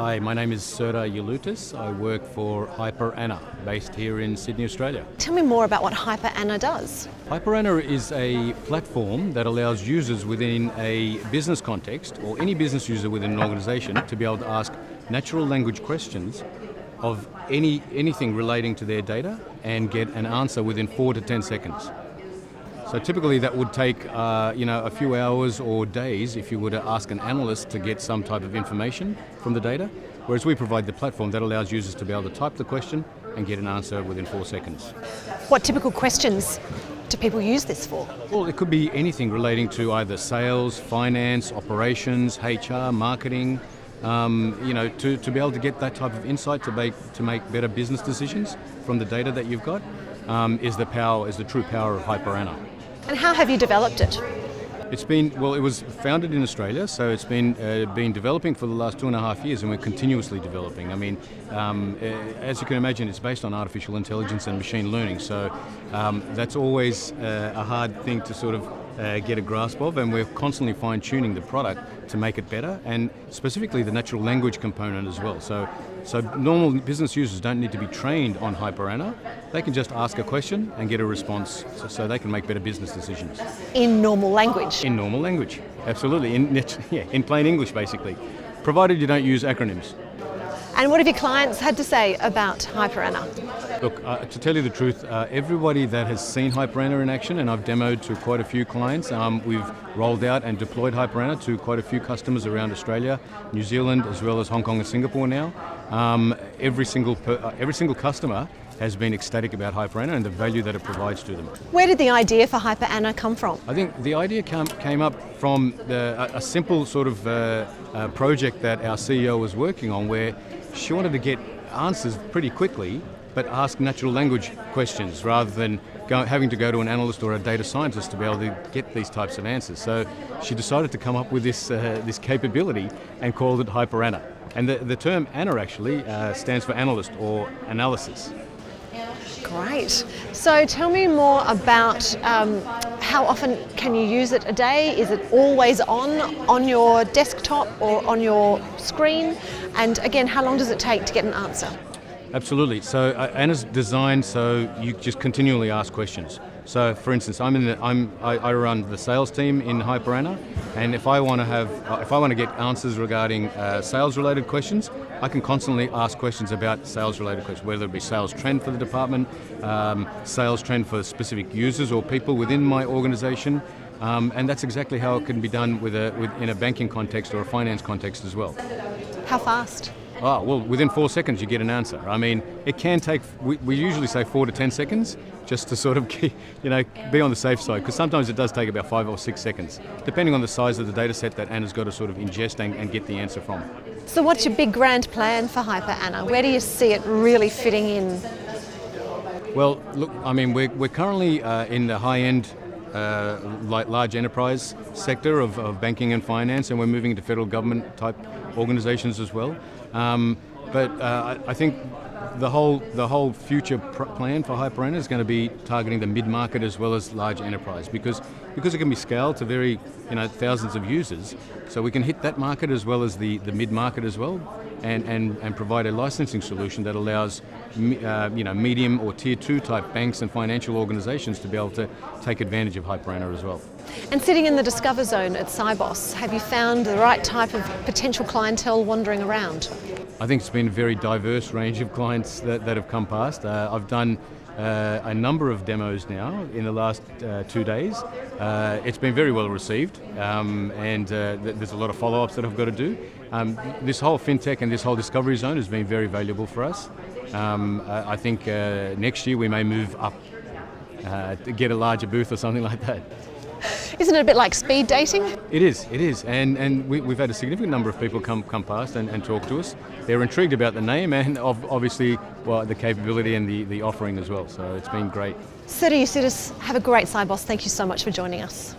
Hi, my name is Serdar Yelutas. I work for HyperAnna, based here in Sydney, Australia. Tell me more about what HyperAnna does. HyperAnna is a platform that allows users within a business context, or any business user within an organisation, to be able to ask natural language questions of anything relating to their data and get an answer within 4 to 10 seconds. So typically that would take a few hours or days if you were to ask an analyst to get some type of information from the data, whereas we provide the platform that allows users to be able to type the question and get an answer within 4 seconds. What typical questions do people use this for? Well, it could be anything relating to either sales, finance, operations, HR, marketing, to be able to get that type of insight to make better business decisions from the data that you've got is the true power of HyperAnna. And how have you developed it? It was founded in Australia, so it's been developing for the last 2.5 years, and we're continuously developing. I mean, as you can imagine, it's based on artificial intelligence and machine learning, so that's always a hard thing to sort of get a grasp of, and we're constantly fine-tuning the product to make it better, and specifically the natural language component as well. So normal business users don't need to be trained on HyperAnna. They can just ask a question and get a response, so they can make better business decisions. In normal language? In normal language, absolutely. In plain English, basically, provided you don't use acronyms. And what have your clients had to say about HyperAnna? Look, to tell you the truth, everybody that has seen HyperAnna in action, and I've demoed to quite a few clients, we've rolled out and deployed HyperAnna to quite a few customers around Australia, New Zealand, as well as Hong Kong and Singapore now. Every single customer has been ecstatic about HyperAnna and the value that it provides to them. Where did the idea for HyperAnna come from? I think the idea came up from a simple sort of project that our CEO was working on, where she wanted to get answers pretty quickly, but ask natural language questions rather than having to go to an analyst or a data scientist to be able to get these types of answers. So she decided to come up with this capability and called it HyperAnna. And the term Anna actually stands for analyst or analysis. Great. So tell me more about how often can you use it a day? Is it always on your desktop or on your screen? And again, how long does it take to get an answer? Absolutely. So Anna's designed so you just continually ask questions. So, for instance, I run the sales team in HyperAnna, and if I want to get answers regarding sales-related questions, I can constantly ask questions about sales-related questions, whether it be sales trend for the department, sales trend for specific users or people within my organisation, and that's exactly how it can be done in a banking context or a finance context as well. How fast? Oh, well, within 4 seconds you get an answer. I mean, it can take, we usually say 4 to 10 seconds, just to sort of be on the safe side, because sometimes it does take about 5 or 6 seconds, depending on the size of the data set that Anna's got to sort of ingest and get the answer from. So what's your big grand plan for HyperAnna? Where do you see it really fitting in? Well, look, I mean, we're currently in the high-end large enterprise sector of banking and finance, and we're moving into federal government type organisations as well. But I think the whole future plan for HyperAnna is going to be targeting the mid-market as well as large enterprise, because it can be scaled to very thousands of users, so we can hit that market as well as the mid-market as well, and provide a licensing solution that allows medium or tier 2 type banks and financial organisations to be able to take advantage of HyperAnna as well. And sitting in the Discover Zone at Sibos, have you found the right type of potential clientele wandering around? I think it's been a very diverse range of clients that have come past. I've done a number of demos now in the last 2 days. It's been very well received, and there's a lot of follow-ups that I've got to do. This whole FinTech and this whole Discovery Zone has been very valuable for us. I think next year we may move up to get a larger booth or something like that. Isn't it a bit like speed dating? It is, and we've had a significant number of people come past and talk to us. They're intrigued about the name and obviously the capability and the offering as well, so it's been great. Serdar, have a great Sibos. Thank you so much for joining us.